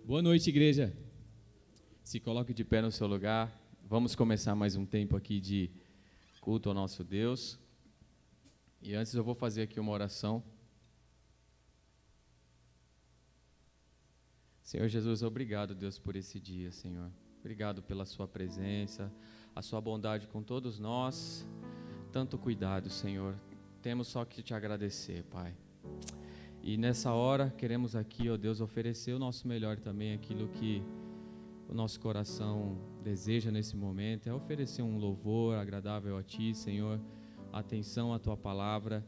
Boa noite, igreja. Se coloque de pé no seu lugar. Vamos começar mais um tempo aqui de culto ao nosso Deus. E antes eu vou fazer aqui uma oração. Senhor Jesus, obrigado, Deus, por esse dia, Senhor. Obrigado pela sua presença, a sua bondade com todos nós. Tanto cuidado, Senhor. Temos só que te agradecer, Pai. E nessa hora, queremos aqui, ó Deus, oferecer o nosso melhor também, aquilo que o nosso coração deseja nesse momento, é oferecer um louvor agradável a Ti, Senhor, atenção à Tua palavra,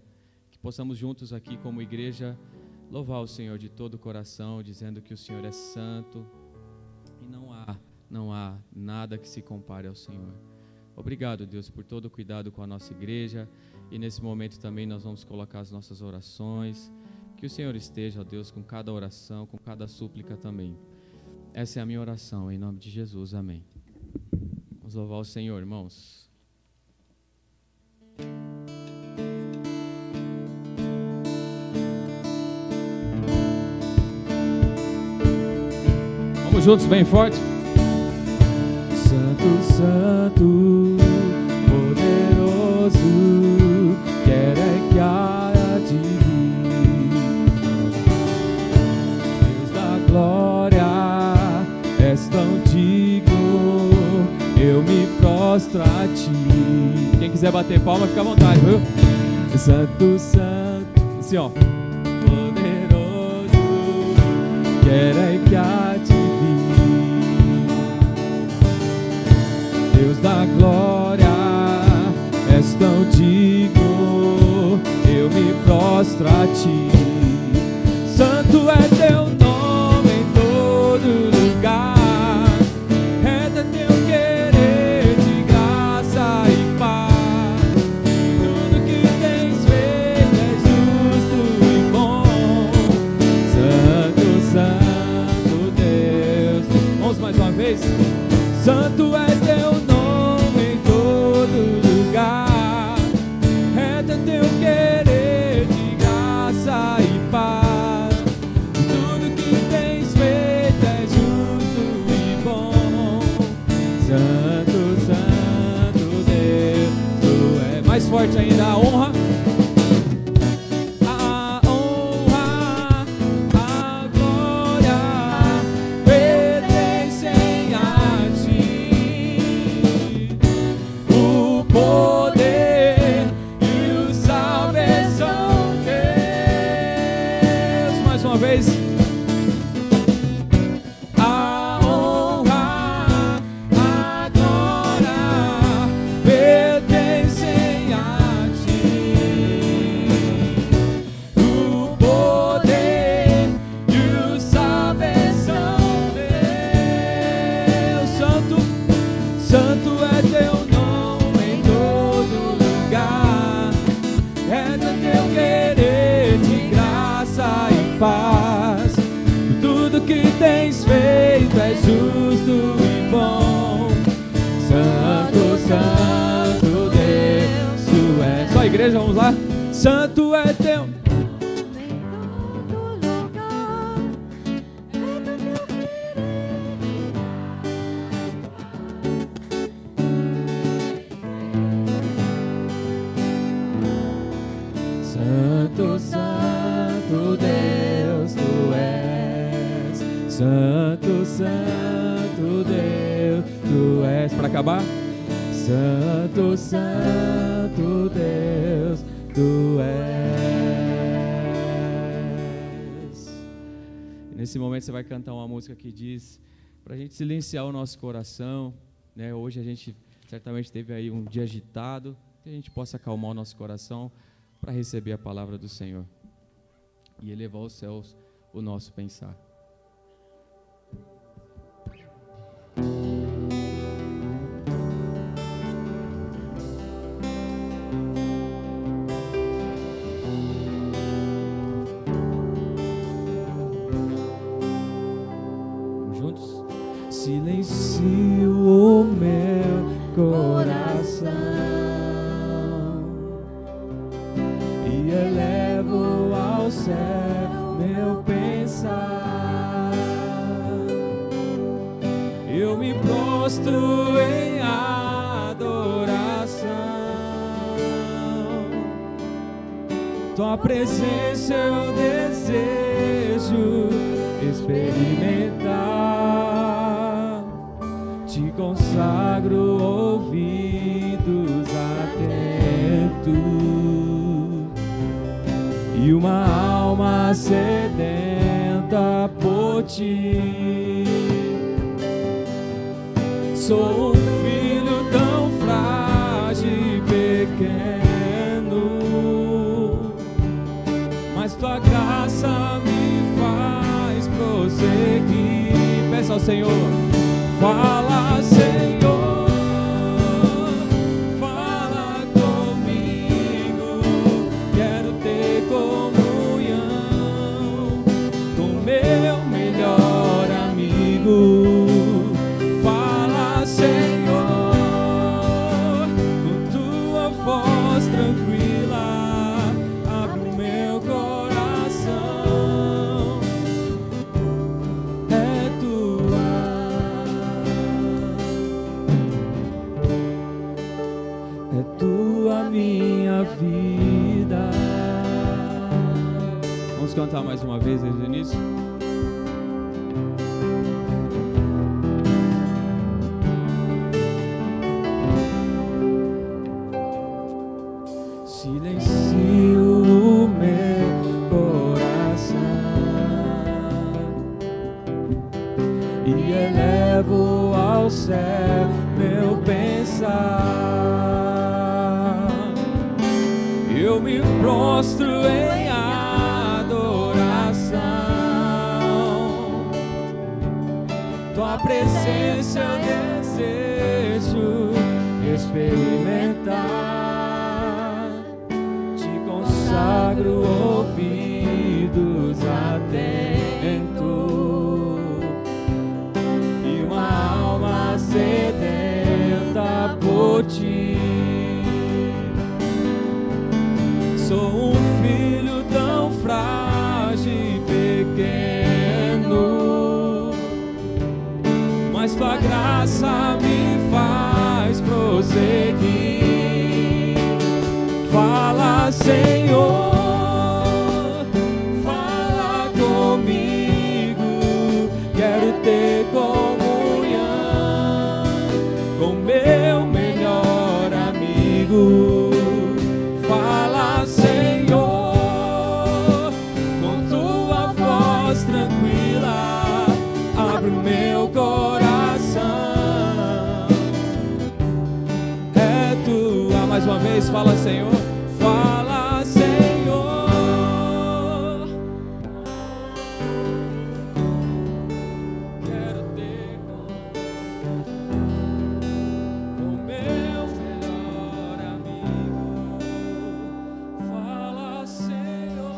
que possamos juntos aqui como igreja louvar o Senhor de todo o coração, dizendo que o Senhor é santo e não há nada que se compare ao Senhor. Obrigado, Deus, por todo o cuidado com a nossa igreja, e nesse momento também nós vamos colocar as nossas orações. Que o Senhor esteja, ó Deus, com cada oração, com cada súplica também. Essa é a minha oração, em nome de Jesus, amém. Vamos louvar o Senhor, irmãos. Vamos juntos, bem forte. Santo, Santo, poderoso, quer é que há de vir. Deus da glória, és tão digno, eu me prostro a ti. Quem quiser bater palma, fica à vontade, viu? Santo, Santo, assim ó. Poderoso, quer é que há de vir. Deus da glória, és tão digno, eu me prostro a ti. Santo é teu nome em todo lugar, é teu querer de graça e paz. Tudo que tens feito é justo e bom. Santo, Santo Deus. Vamos mais uma vez. Santo é teu nome em todo lugar, é teu querer de graça e paz. Tudo que tens feito é justo e bom. Santo, Santo Deus, tu és. Mais forte ainda, a honra. Igreja, vamos lá. Santo é teu nome em todo lugar, é teu querer. Santo, Santo Deus, tu és. Santo, Santo Deus, tu és. Para acabar. Santo, Santo Deus, tu és. E nesse momento você vai cantar uma música que diz, para a gente silenciar o nosso coração, né? Hoje a gente certamente teve aí um dia agitado, que a gente possa acalmar o nosso coração para receber a palavra do Senhor e elevar aos céus o nosso pensar. Silencio o meu coração e elevo ao céu meu pensar. prostro em adoração. Tua presença eu desejo experimentar. Te consagro ouvidos atentos e uma alma sedenta por ti. Sou um filho tão frágil e pequeno, mas tua graça me faz prosseguir. Peça ao Senhor, fala, Senhor, fala comigo. Quero ter comunhão com meu melhor amigo. Fala, Senhor, com tua voz tranquila, abre o meu coração. É tua minha vida. Vamos cantar mais uma vez desde o início? Silencio o meu coração e elevo ao céu meu pensar. Eu me prostro em adoração. Tua presença eu desejo experimentar. Te consagro ouvidos atentos e uma alma sedenta por ti. Sou um filho tão frágil e pequeno, mas tua graça me faz prosseguir. Fala, Senhor, fala comigo. Quero ter comunhão com meu melhor amigo. Fala, Senhor, com tua voz tranquila, abre o meu coração. É tua. Mais uma vez, fala, Senhor. Fala, Senhor. Quero ter com meu melhor amigo. Fala, Senhor.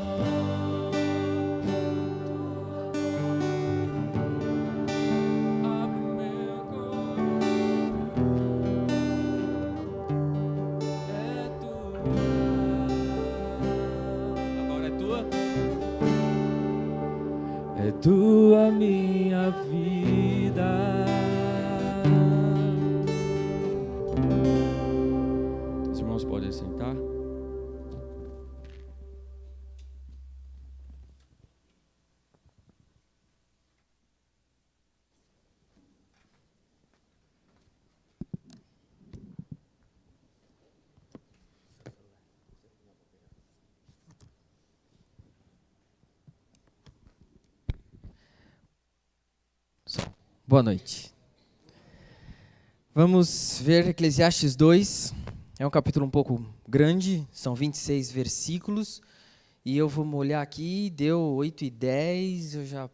Abre o meu é tua minha vida. Os irmãos podem sentar. Boa noite. Vamos ver Eclesiastes 2. É um capítulo um pouco grande, são 26 versículos. E eu vou olhar aqui, deu 8 e 10, eu já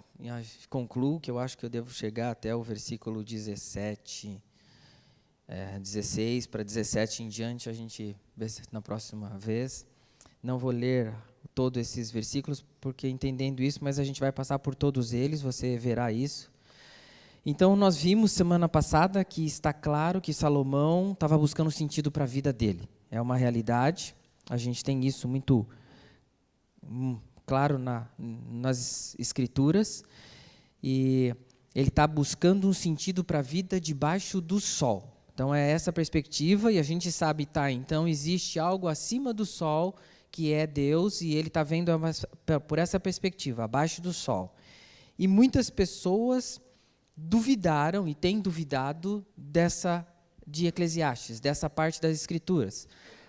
concluo que eu acho que eu devo chegar até o versículo 17, 16 para 17 em diante, a gente vê na próxima vez. Não vou ler todos esses versículos, porque entendendo isso, mas a gente vai passar por todos eles, você verá isso. Então, nós vimos semana passada que está claro que Salomão estava buscando sentido para a vida dele. É uma realidade, a gente tem isso muito claro nas Escrituras. E ele está buscando um sentido para a vida debaixo do sol. Então é essa perspectiva, e a gente sabe, então existe algo acima do sol, que é Deus, e ele está vendo por essa perspectiva, abaixo do sol. E muitas pessoas duvidaram, e têm duvidado, de Eclesiastes, dessa parte das Escrituras.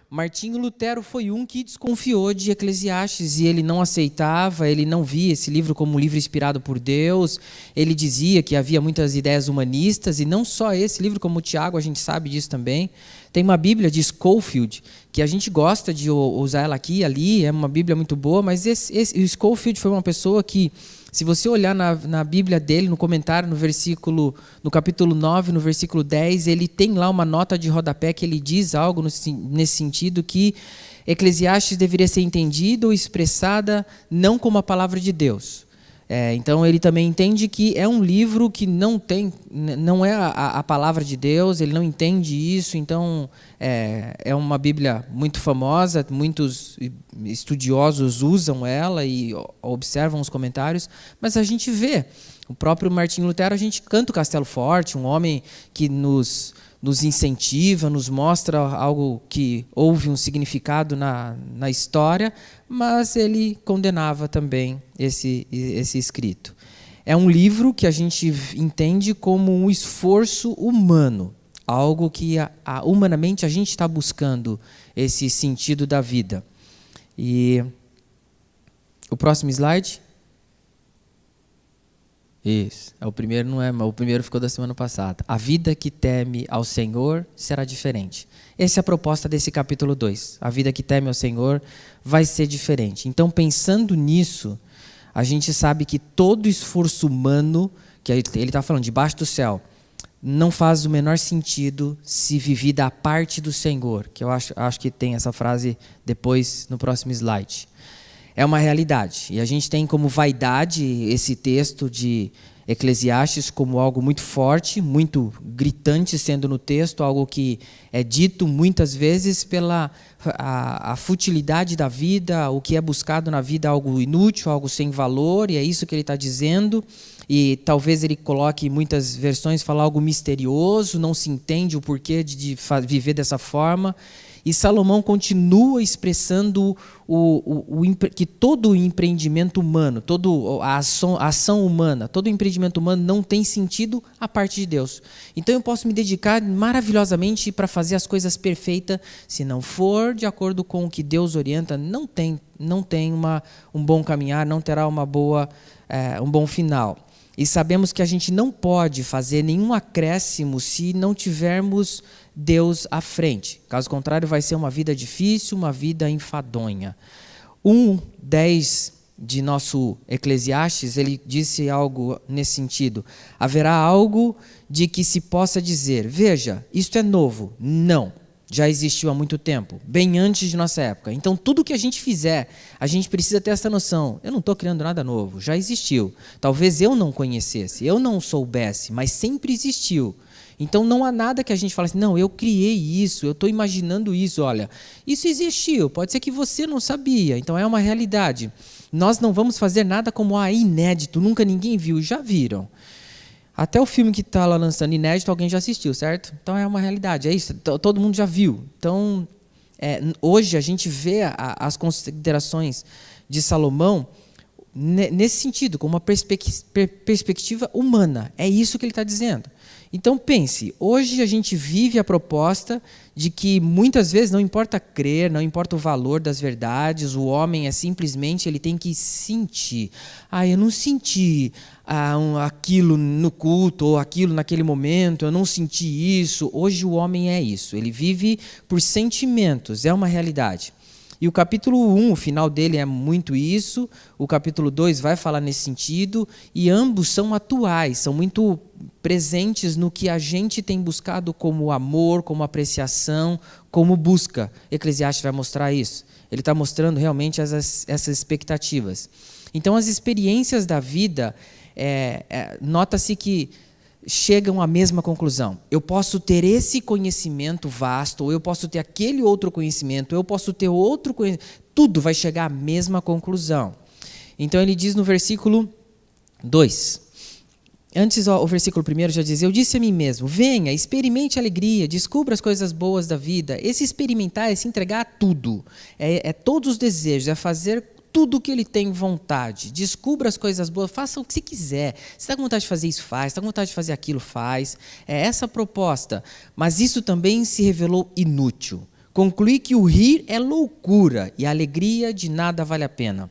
Martinho Lutero foi um que desconfiou de Eclesiastes, e ele não aceitava, ele não via esse livro como um livro inspirado por Deus, ele dizia que havia muitas ideias humanistas, e não só esse livro, como o Tiago, a gente sabe disso também. Tem uma Bíblia de Scofield, que a gente gosta de usar ela aqui e ali, é uma Bíblia muito boa, mas o Scofield foi uma pessoa que, se você olhar na Bíblia dele, no comentário, no capítulo 9, no versículo 10, ele tem lá uma nota de rodapé que ele diz algo nesse sentido, que Eclesiastes deveria ser entendida ou expressada não como a palavra de Deus. Então ele também entende que é um livro que não é a palavra de Deus, ele não entende isso, então é uma Bíblia muito famosa, muitos estudiosos usam ela e observam os comentários, mas a gente vê, o próprio Martinho Lutero, a gente canta o Castelo Forte, um homem que nos incentiva, nos mostra algo que houve um significado na história, mas ele condenava também esse escrito. É um livro que a gente entende como um esforço humano, algo que humanamente a gente está buscando esse sentido da vida. E o próximo slide. Isso, o primeiro não é, mas o primeiro ficou da semana passada. A vida que teme ao Senhor será diferente. Essa é a proposta desse capítulo 2. A vida que teme ao Senhor vai ser diferente. Então, pensando nisso, a gente sabe que todo esforço humano, que ele está falando debaixo do céu, não faz o menor sentido se vivido à parte do Senhor, que eu acho que tem essa frase depois no próximo slide. É uma realidade, e a gente tem como vaidade esse texto de Eclesiastes como algo muito forte, muito gritante sendo no texto, algo que é dito muitas vezes pela a futilidade da vida, o que é buscado na vida, algo inútil, algo sem valor, e é isso que ele está dizendo. E talvez ele coloque, em muitas versões, falar algo misterioso, não se entende o porquê de viver dessa forma. E Salomão continua expressando que todo o empreendimento humano, toda a ação humana, todo o empreendimento humano não tem sentido a parte de Deus. Então eu posso me dedicar maravilhosamente para fazer as coisas perfeitas, se não for de acordo com o que Deus orienta, não tem um bom caminhar, não terá um bom final. E sabemos que a gente não pode fazer nenhum acréscimo se não tivermos Deus à frente. Caso contrário, vai ser uma vida difícil, uma vida enfadonha. 1:10 de nosso Eclesiastes, ele disse algo nesse sentido. Haverá algo de que se possa dizer, veja, isto é novo. Não, já existiu há muito tempo, bem antes de nossa época. Então, tudo que a gente fizer, a gente precisa ter essa noção. Eu não estou criando nada novo, já existiu. Talvez eu não conhecesse, eu não soubesse, mas sempre existiu. Então, não há nada que a gente fale assim, não, eu criei isso, eu estou imaginando isso, olha, isso existiu, pode ser que você não sabia, então é uma realidade. Nós não vamos fazer nada como inédito, nunca ninguém viu, já viram. Até o filme que está lá lançando inédito, alguém já assistiu, certo? Então é uma realidade, é isso, todo mundo já viu. Então, hoje a gente vê as considerações de Salomão nesse sentido, como uma perspectiva humana, é isso que ele está dizendo. Então pense, hoje a gente vive a proposta de que muitas vezes não importa crer, não importa o valor das verdades, o homem simplesmente ele tem que sentir. Eu não senti aquilo no culto ou aquilo naquele momento, eu não senti isso. Hoje o homem é isso, ele vive por sentimentos, é uma realidade. E o capítulo 1, o final dele é muito isso, o capítulo 2 vai falar nesse sentido, e ambos são atuais, são muito presentes no que a gente tem buscado como amor, como apreciação, como busca. Eclesiastes vai mostrar isso. Ele está mostrando realmente essas expectativas. Então, as experiências da vida, nota-se que chegam à mesma conclusão. Eu posso ter esse conhecimento vasto, ou eu posso ter aquele outro conhecimento, ou eu posso ter outro conhecimento. Tudo vai chegar à mesma conclusão. Então ele diz no versículo 2, Antes, o versículo 1 já diz: eu disse a mim mesmo, venha, experimente a alegria, descubra as coisas boas da vida. Esse experimentar é se entregar a tudo, é todos os desejos, é fazer tudo o que ele tem vontade. Descubra as coisas boas, faça o que você quiser. Se está com vontade de fazer isso, faz. Se está com vontade de fazer aquilo, faz. É essa a proposta. Mas isso também se revelou inútil. Concluí que o rir é loucura e a alegria de nada vale a pena.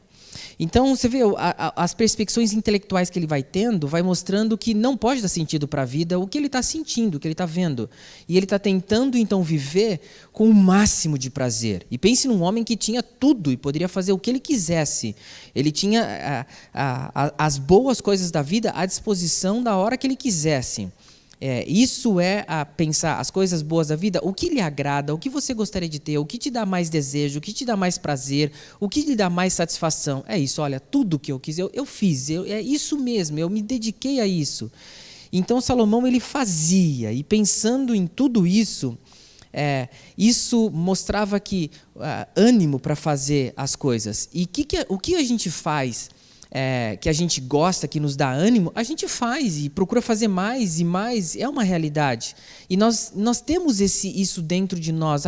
Então, você vê, as perspectivas intelectuais que ele vai tendo, vai mostrando que não pode dar sentido para a vida o que ele está sentindo, o que ele está vendo. E ele está tentando, então, viver com o máximo de prazer. E pense num homem que tinha tudo e poderia fazer o que ele quisesse. Ele tinha as boas coisas da vida à disposição da hora que ele quisesse. Isso é a pensar as coisas boas da vida, o que lhe agrada, o que você gostaria de ter, o que te dá mais desejo, o que te dá mais prazer, o que lhe dá mais satisfação. É isso, olha, tudo que eu quis, eu fiz, é isso mesmo, eu me dediquei a isso. Então Salomão, ele fazia, e pensando em tudo isso, isso mostrava que ânimo para fazer as coisas. E o que a gente faz, que a gente gosta, que nos dá ânimo, a gente faz e procura fazer mais e mais, é uma realidade. E nós temos isso dentro de nós.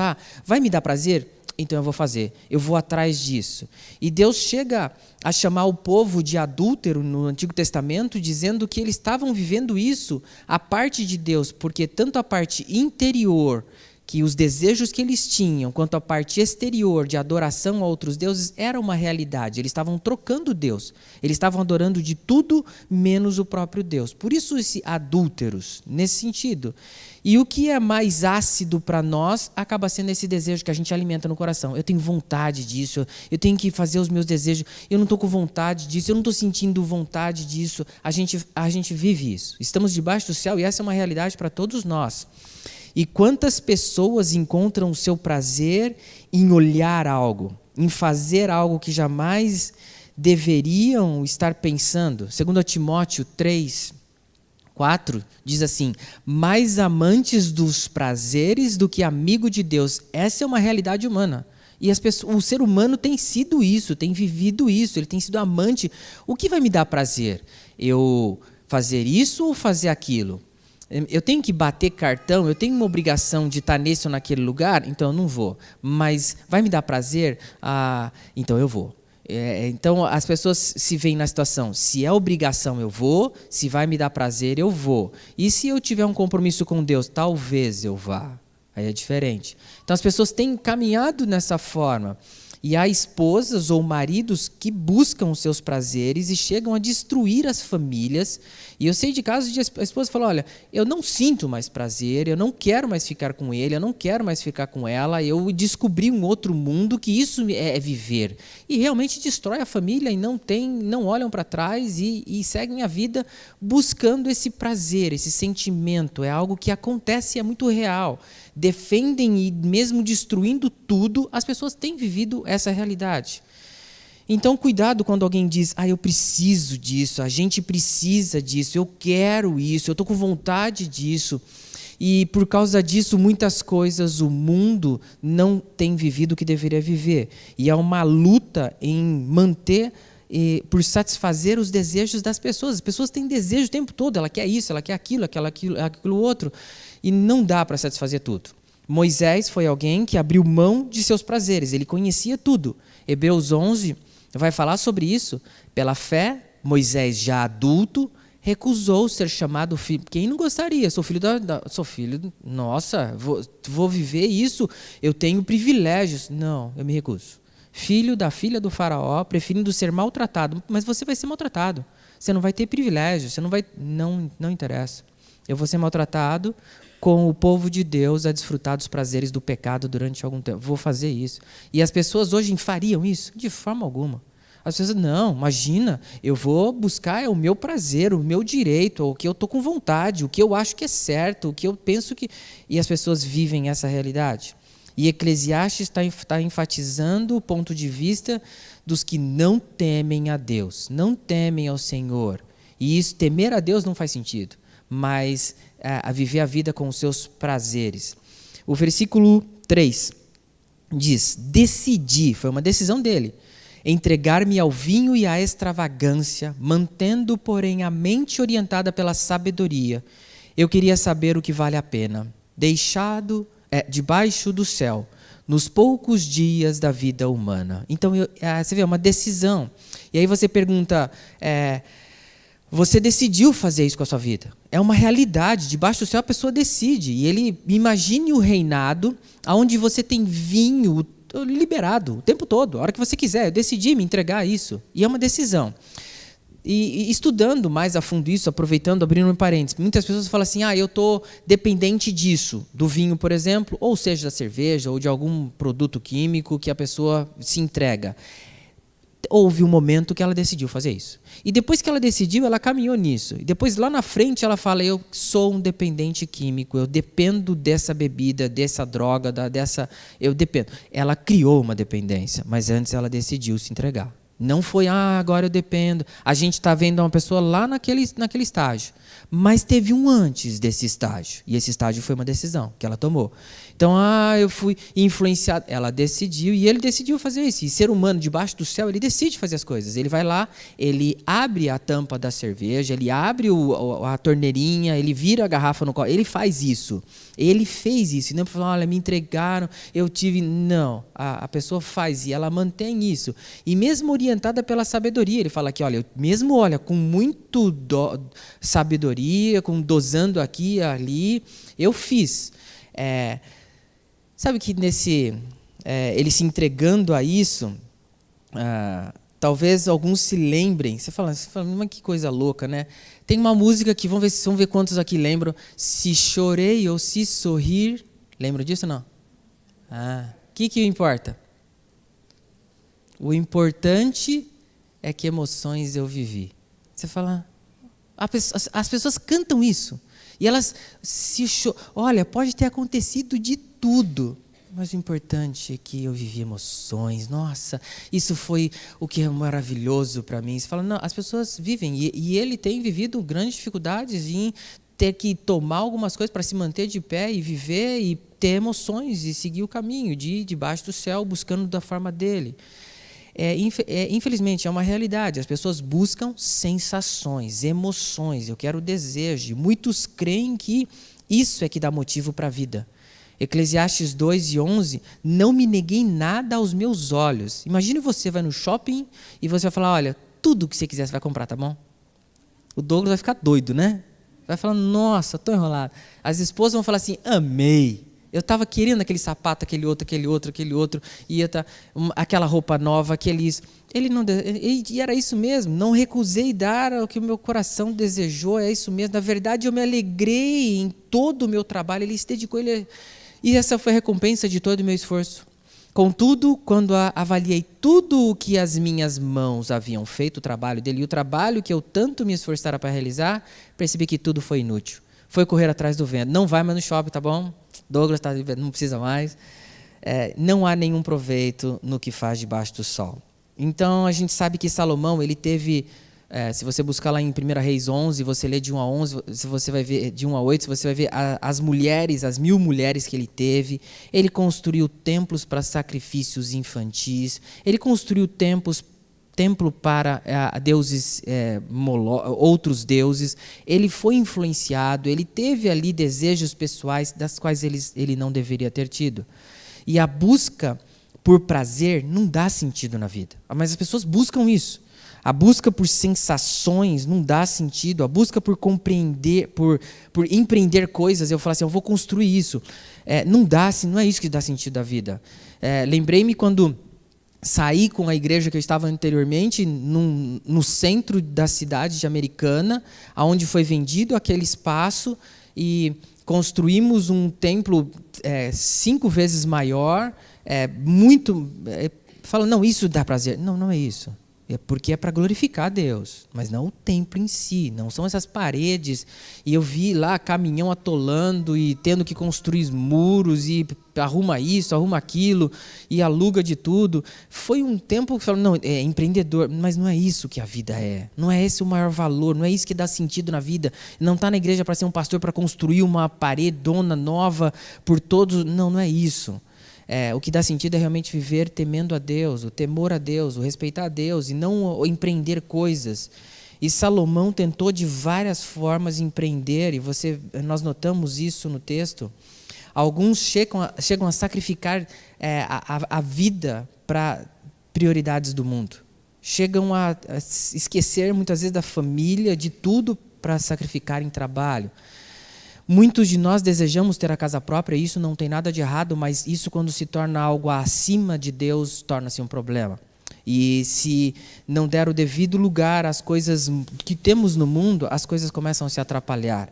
Vai me dar prazer? Então eu vou fazer, eu vou atrás disso. E Deus chega a chamar o povo de adúltero no Antigo Testamento, dizendo que eles estavam vivendo isso a parte de Deus, porque tanto a parte interior, que os desejos que eles tinham, quanto a parte exterior de adoração a outros deuses, era uma realidade. Eles estavam trocando Deus. Eles estavam adorando de tudo menos o próprio Deus. Por isso, esse adúlteros, nesse sentido. E o que é mais ácido para nós acaba sendo esse desejo que a gente alimenta no coração. Eu tenho vontade disso, eu tenho que fazer os meus desejos, eu não estou com vontade disso, eu não estou sentindo vontade disso. A gente vive isso. Estamos debaixo do céu e essa é uma realidade para todos nós. E quantas pessoas encontram o seu prazer em olhar algo, em fazer algo que jamais deveriam estar pensando? 2 Timóteo 3:4 diz assim: mais amantes dos prazeres do que amigo de Deus. Essa é uma realidade humana. E o ser humano tem sido isso, tem vivido isso, ele tem sido amante. O que vai me dar prazer? Eu fazer isso ou fazer aquilo? Eu tenho que bater cartão, eu tenho uma obrigação de estar nesse ou naquele lugar, então eu não vou. Mas vai me dar prazer? Então eu vou. Então as pessoas se veem na situação, se é obrigação eu vou, se vai me dar prazer eu vou. E se eu tiver um compromisso com Deus, talvez eu vá. Aí é diferente. Então as pessoas têm caminhado nessa forma. E há esposas ou maridos que buscam os seus prazeres e chegam a destruir as famílias. E eu sei de casos de a esposa falar: olha, eu não sinto mais prazer, eu não quero mais ficar com ele, eu não quero mais ficar com ela, eu descobri um outro mundo, que isso é viver. E realmente destrói a família e não olham para trás e seguem a vida buscando esse prazer, esse sentimento. É algo que acontece e é muito real. Defendem e mesmo destruindo tudo, as pessoas têm vivido essa realidade. Então, cuidado quando alguém diz: eu preciso disso, a gente precisa disso, eu quero isso, eu estou com vontade disso. E por causa disso, muitas coisas o mundo não tem vivido o que deveria viver. E há uma luta em manter, por satisfazer os desejos das pessoas. As pessoas têm desejo o tempo todo, ela quer isso, ela quer aquilo outro. E não dá para satisfazer tudo. Moisés foi alguém que abriu mão de seus prazeres, ele conhecia tudo. Hebreus 11 vai falar sobre isso. Pela fé, Moisés, já adulto, recusou ser chamado filho. Quem não gostaria? Sou filho, nossa, vou viver isso, eu tenho privilégios. Não, eu me recuso. Filho da filha do faraó, preferindo ser maltratado. Mas você vai ser maltratado, você não vai ter privilégios, não interessa. Eu vou ser maltratado com o povo de Deus a desfrutar dos prazeres do pecado durante algum tempo. Vou fazer isso. E as pessoas hoje fariam isso? De forma alguma. As pessoas, não, imagina, eu vou buscar o meu prazer, o meu direito, o que eu estou com vontade, o que eu acho que é certo, o que eu penso que... E as pessoas vivem essa realidade. E Eclesiastes está enfatizando o ponto de vista dos que não temem a Deus, não temem ao Senhor. E isso, temer a Deus não faz sentido, mas a viver a vida com os seus prazeres. O versículo 3 diz: decidi, foi uma decisão dele, entregar-me ao vinho e à extravagância, mantendo, porém, a mente orientada pela sabedoria. Eu queria saber o que vale a pena, debaixo do céu, nos poucos dias da vida humana. Então, você vê, é uma decisão. E aí você pergunta, você decidiu fazer isso com a sua vida. É uma realidade, debaixo do céu a pessoa decide. E ele imagine o reinado onde você tem vinho liberado o tempo todo, a hora que você quiser. Eu decidi me entregar a isso. E é uma decisão. E estudando mais a fundo isso, aproveitando, abrindo um parênteses, muitas pessoas falam assim, eu estou dependente disso, do vinho, por exemplo, ou seja, da cerveja, ou de algum produto químico que a pessoa se entrega. Houve um momento que ela decidiu fazer isso. E depois que ela decidiu, ela caminhou nisso. E depois, lá na frente, ela fala, eu sou um dependente químico, eu dependo dessa bebida, dessa droga, eu dependo. Ela criou uma dependência, mas antes ela decidiu se entregar. Não foi, agora eu dependo. A gente está vendo uma pessoa lá naquele estágio. Mas teve um antes desse estágio. E esse estágio foi uma decisão que ela tomou. Então, eu fui influenciado. Ela decidiu e ele decidiu fazer isso. E ser humano, debaixo do céu, ele decide fazer as coisas. Ele vai lá, ele abre a tampa da cerveja, ele abre a torneirinha, ele vira a garrafa no copo. Ele faz isso. Ele fez isso. E não para falar, olha, me entregaram, eu tive... Não, a pessoa faz e ela mantém isso. E mesmo orientada pela sabedoria, ele fala aqui, olha, com muito sabedoria, dosando aqui e ali, eu fiz. Sabe que ele se entregando a isso, talvez alguns se lembrem. Você fala, mas que coisa louca, né? Tem uma música que, vamos ver quantos aqui lembram. Se chorei ou se sorrir. Lembram disso ou não? O que importa? O importante é que emoções eu vivi. Você fala, as pessoas cantam isso. E elas olha, pode ter acontecido de tudo, mas o importante é que eu vivi emoções. Nossa, isso foi o que é maravilhoso para mim. Você fala, não, as pessoas vivem, e ele tem vivido grandes dificuldades em ter que tomar algumas coisas para se manter de pé e viver e ter emoções e seguir o caminho de ir debaixo do céu, buscando da forma dele. Infelizmente, é uma realidade. As pessoas buscam sensações, emoções. Eu quero desejo. Muitos creem que isso é que dá motivo para a vida. Eclesiastes 2:11, não me neguei nada aos meus olhos. Imagine você vai no shopping e você vai falar, olha, tudo que você quiser você vai comprar, tá bom? O Douglas vai ficar doido, né? Vai falar, nossa, estou enrolado. As esposas vão falar assim, amei. Eu estava querendo aquele sapato, aquele outro, aquela roupa nova, e era isso mesmo, não recusei dar o que o meu coração desejou, é isso mesmo. Na verdade, eu me alegrei em todo o meu trabalho, ele se dedicou, e essa foi a recompensa de todo o meu esforço. Contudo, quando avaliei tudo o que as minhas mãos haviam feito, o trabalho dele, e o trabalho que eu tanto me esforçara para realizar, percebi que tudo foi inútil. Foi correr atrás do vento. Não vai mais no shopping, tá bom? Douglas não precisa mais. Não há nenhum proveito no que faz debaixo do sol. Então, a gente sabe que Salomão, ele teve... se você buscar lá em 1 Reis 11, você lê de 1 a 11, você vai ver, de 1 a 8, você vai ver as 1.000 mulheres que ele teve. Ele construiu templos para sacrifícios infantis. Ele construiu templo para deuses, outros deuses. Ele foi influenciado, ele teve ali desejos pessoais das quais ele não deveria ter tido. E a busca por prazer não dá sentido na vida. Mas as pessoas buscam isso. A busca por sensações não dá sentido. A busca por compreender, por empreender coisas, eu falo assim, eu vou construir isso. Não é isso que dá sentido à vida. Lembrei-me quando saí com a igreja que eu estava anteriormente, no centro da cidade de Americana, onde foi vendido aquele espaço, e construímos um templo 5 vezes maior, falam, não, isso dá prazer. Não, não é isso. Porque é para glorificar Deus, mas não o templo em si, não são essas paredes. E eu vi lá caminhão atolando e tendo que construir muros e arruma isso, arruma aquilo e aluga de tudo. Foi um tempo que falou, não, é empreendedor, mas não é isso que a vida é. Não é esse o maior valor, não é isso que dá sentido na vida. Não está na igreja para ser um pastor, para construir uma paredona nova por todos. Não, não é isso. O que dá sentido é realmente viver temendo a Deus, o temor a Deus, o respeitar a Deus e não o empreender coisas. E Salomão tentou de várias formas empreender, e nós notamos isso no texto. Alguns chegam a sacrificar a vida para prioridades do mundo. Chegam a esquecer muitas vezes da família, de tudo para sacrificar em trabalho. Muitos de nós desejamos ter a casa própria, e isso não tem nada de errado, mas isso, quando se torna algo acima de Deus, torna-se um problema. E se não der o devido lugar às coisas que temos no mundo, as coisas começam a se atrapalhar.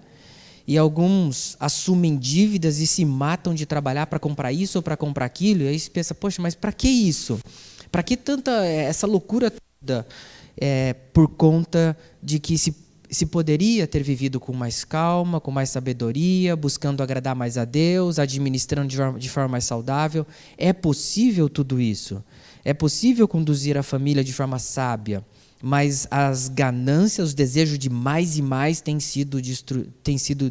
E alguns assumem dívidas e se matam de trabalhar para comprar isso ou para comprar aquilo, e aí se pensa, poxa, mas para que isso? Para que tanta essa loucura toda? Por conta de que se poderia ter vivido com mais calma, com mais sabedoria, buscando agradar mais a Deus, administrando de forma mais saudável. É possível tudo isso. É possível conduzir a família de forma sábia, mas as ganâncias, os desejos de mais e mais têm sido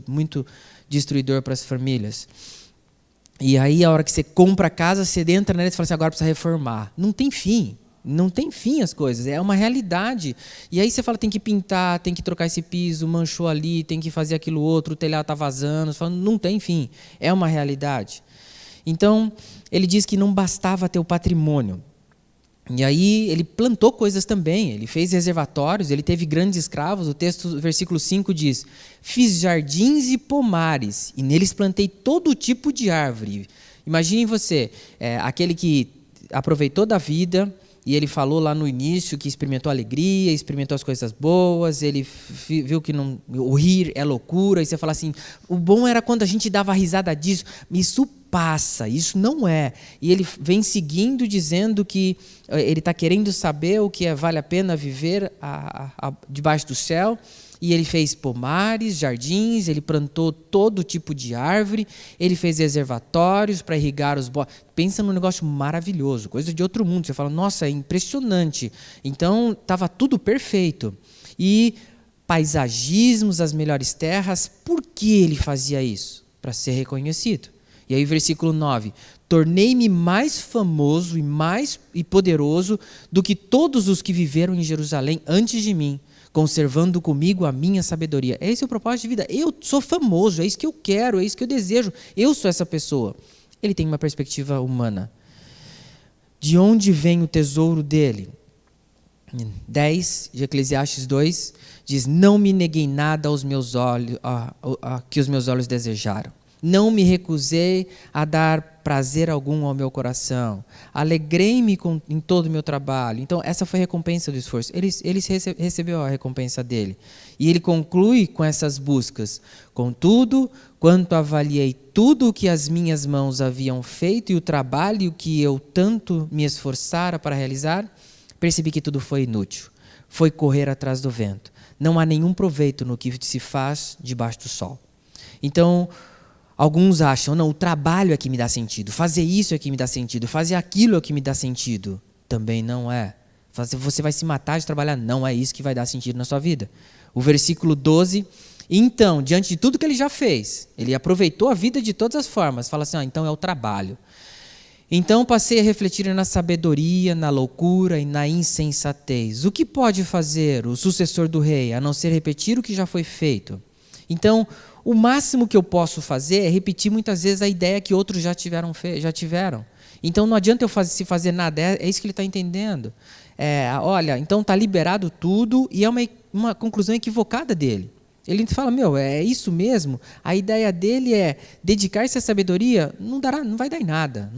muito destruidor para as famílias. E aí, a hora que você compra a casa, você entra nela e fala assim, agora precisa reformar. Não tem fim. Não tem fim as coisas, é uma realidade. E aí você fala, tem que pintar, tem que trocar esse piso, manchou ali, tem que fazer aquilo outro, o telhado está vazando. Você fala, não tem fim, é uma realidade. Então, ele diz que não bastava ter o patrimônio. E aí ele plantou coisas também, ele fez reservatórios, ele teve grandes escravos. O texto, versículo 5 diz, fiz jardins e pomares, e neles plantei todo tipo de árvore. Imagine você, aquele que aproveitou da vida, e ele falou lá no início que experimentou alegria, experimentou as coisas boas, ele viu que o rir é loucura, e você fala assim, o bom era quando a gente dava risada disso, isso passa, isso não é. E ele vem seguindo dizendo que ele está querendo saber o que vale a pena viver debaixo do céu. E ele fez pomares, jardins, ele plantou todo tipo de árvore, ele fez reservatórios para irrigar os bosques. Pensa num negócio maravilhoso, coisa de outro mundo. Você fala, nossa, é impressionante. Então, estava tudo perfeito. E paisagismos, as melhores terras. Por que ele fazia isso? Para ser reconhecido. E aí, versículo 9. Tornei-me mais famoso e poderoso do que todos os que viveram em Jerusalém antes de mim, conservando comigo a minha sabedoria. Esse é o propósito de vida. Eu sou famoso, é isso que eu quero, é isso que eu desejo. Eu sou essa pessoa. Ele tem uma perspectiva humana. De onde vem o tesouro dele? 10 de Eclesiastes 2 diz, não me neguei nada aos meus olhos, que os meus olhos desejaram. Não me recusei a dar prazer algum ao meu coração. Alegrei-me em todo o meu trabalho. Então, essa foi a recompensa do esforço. Ele recebeu a recompensa dele. E ele conclui com essas buscas. Contudo, quanto avaliei tudo o que as minhas mãos haviam feito e o trabalho que eu tanto me esforçara para realizar, percebi que tudo foi inútil. Foi correr atrás do vento. Não há nenhum proveito no que se faz debaixo do sol. Então, alguns acham, não, o trabalho é que me dá sentido, fazer isso é que me dá sentido, fazer aquilo é que me dá sentido. Também não é. Você vai se matar de trabalhar, não é isso que vai dar sentido na sua vida. O versículo 12, então, diante de tudo que ele já fez, ele aproveitou a vida de todas as formas, fala assim, então é o trabalho. Então passei a refletir na sabedoria, na loucura e na insensatez. O que pode fazer o sucessor do rei, a não ser repetir o que já foi feito? Então, o máximo que eu posso fazer é repetir muitas vezes a ideia que outros já tiveram. Então, não adianta eu fazer nada, é isso que ele está entendendo. Olha, então está liberado tudo e é uma conclusão equivocada dele. Ele fala, é isso mesmo? A ideia dele é dedicar-se à sabedoria, não vai dar em nada.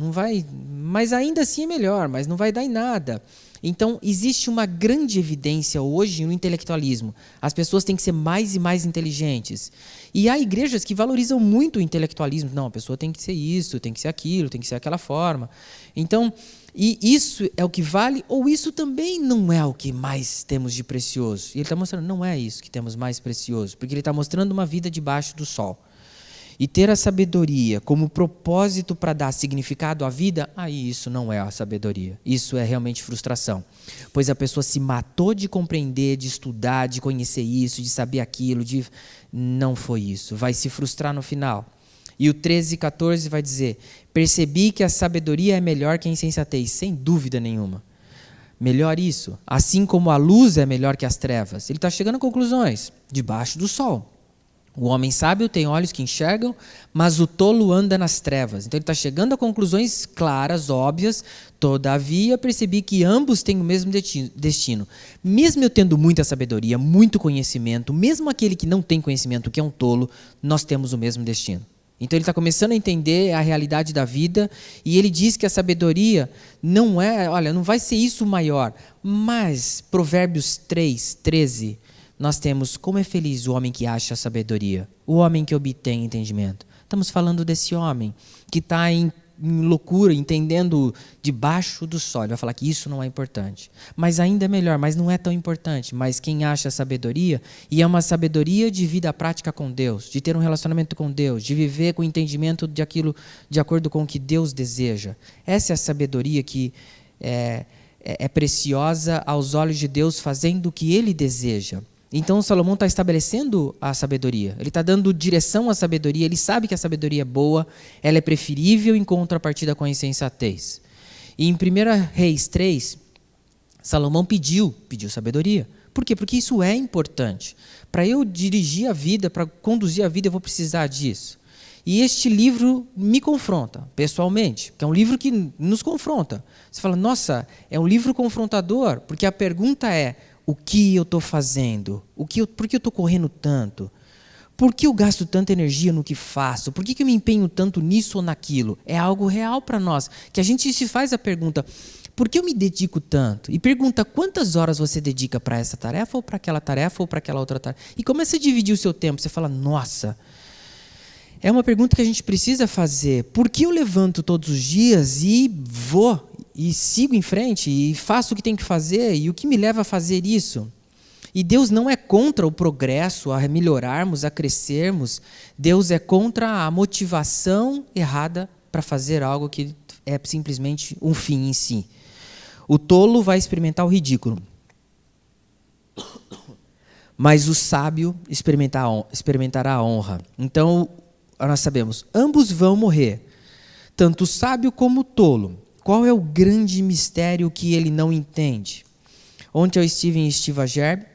Mas ainda assim é melhor, mas não vai dar em nada. Então, existe uma grande evidência hoje no intelectualismo. As pessoas têm que ser mais e mais inteligentes. E há igrejas que valorizam muito o intelectualismo. Não, a pessoa tem que ser isso, tem que ser aquilo, tem que ser aquela forma. Então, e isso é o que vale, ou isso também não é o que mais temos de precioso? E ele está mostrando, não é isso que temos mais precioso, porque ele está mostrando uma vida debaixo do sol. E ter a sabedoria como propósito para dar significado à vida, aí isso não é a sabedoria. Isso é realmente frustração. Pois a pessoa se matou de compreender, de estudar, de conhecer isso, de saber aquilo, não foi isso. Vai se frustrar no final. E o 13 e 14 vai dizer: percebi que a sabedoria é melhor que a insensatez, sem dúvida nenhuma. Melhor isso, assim como a luz é melhor que as trevas. Ele está chegando a conclusões, debaixo do sol. O homem sábio tem olhos que enxergam, mas o tolo anda nas trevas. Então ele está chegando a conclusões claras, óbvias. Todavia percebi que ambos têm o mesmo destino. Mesmo eu tendo muita sabedoria, muito conhecimento, mesmo aquele que não tem conhecimento, que é um tolo, nós temos o mesmo destino. Então ele está começando a entender a realidade da vida, e ele diz que a sabedoria não é, olha, não vai ser isso o maior, mas Provérbios 3, 13, nós temos: como é feliz o homem que acha a sabedoria, o homem que obtém entendimento. Estamos falando desse homem que está em loucura, entendendo debaixo do sol. Ele vai falar que isso não é importante. Mas ainda é melhor, mas não é tão importante. Mas quem acha a sabedoria, e é uma sabedoria de vida prática com Deus, de ter um relacionamento com Deus, de viver com o entendimento de aquilo de acordo com o que Deus deseja. Essa é a sabedoria que é preciosa aos olhos de Deus, fazendo o que Ele deseja. Então Salomão está estabelecendo a sabedoria, ele está dando direção à sabedoria, ele sabe que a sabedoria é boa, ela é preferível em contrapartida com a insensatez. E em 1 Reis 3, Salomão pediu sabedoria. Por quê? Porque isso é importante. Para eu dirigir a vida, para conduzir a vida, eu vou precisar disso. E este livro me confronta, pessoalmente, que é um livro que nos confronta. Você fala: nossa, é um livro confrontador, porque a pergunta é: o que eu estou fazendo? Por que eu estou correndo tanto? Por que eu gasto tanta energia no que faço? Por que eu me empenho tanto nisso ou naquilo? É algo real para nós, que a gente se faz a pergunta: por que eu me dedico tanto? E pergunta: quantas horas você dedica para essa tarefa, ou para aquela tarefa, ou para aquela outra tarefa? E começa a dividir o seu tempo. Você fala: nossa, é uma pergunta que a gente precisa fazer. Por que eu levanto todos os dias e vou e sigo em frente e faço o que tem que fazer, e o que me leva a fazer isso? E Deus não é contra o progresso, a melhorarmos, a crescermos. Deus é contra a motivação errada para fazer algo que é simplesmente um fim em si. O tolo vai experimentar o ridículo, mas o sábio experimentará a honra. Então, nós sabemos, ambos vão morrer, tanto o sábio como o tolo. Qual é o grande mistério que ele não entende? Ontem eu estive em Estiva Gerbe,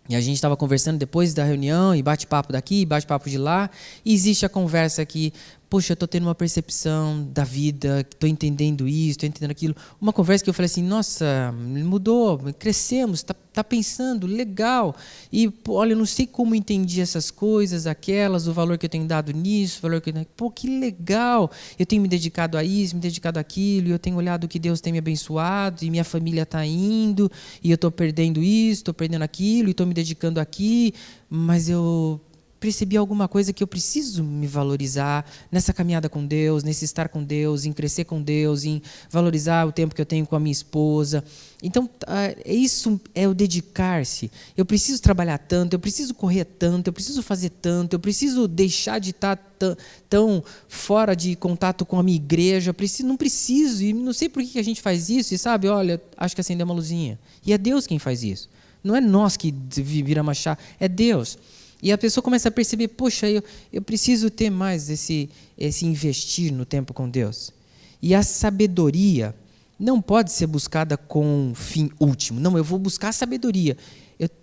e a gente estava conversando depois da reunião, e bate-papo daqui, bate-papo de lá, e existe a conversa aqui: poxa, eu estou tendo uma percepção da vida, estou entendendo isso, estou entendendo aquilo. Uma conversa que eu falei assim: nossa, mudou, crescemos, está pensando, legal. E, olha, eu não sei como entendi essas coisas, aquelas, o valor que eu tenho dado nisso, o valor que eu tenho... Pô, que legal, eu tenho me dedicado a isso, me dedicado àquilo, e eu tenho olhado o que Deus tem me abençoado, e minha família está indo, e eu estou perdendo isso, estou perdendo aquilo, e estou me dedicando aqui, mas eu percebi alguma coisa que eu preciso me valorizar nessa caminhada com Deus, nesse estar com Deus, em crescer com Deus, em valorizar o tempo que eu tenho com a minha esposa. Então, isso é o dedicar-se. Eu preciso trabalhar tanto, eu preciso correr tanto, eu preciso fazer tanto, eu preciso deixar de estar tão fora de contato com a minha igreja. Não preciso, e não sei por que a gente faz isso, e sabe, olha, acho que acender uma luzinha. E é Deus quem faz isso. Não é nós que viramos a chave, é Deus. E a pessoa começa a perceber: poxa, eu preciso ter mais esse investir no tempo com Deus. E a sabedoria não pode ser buscada com um fim último. Não, eu vou buscar a sabedoria.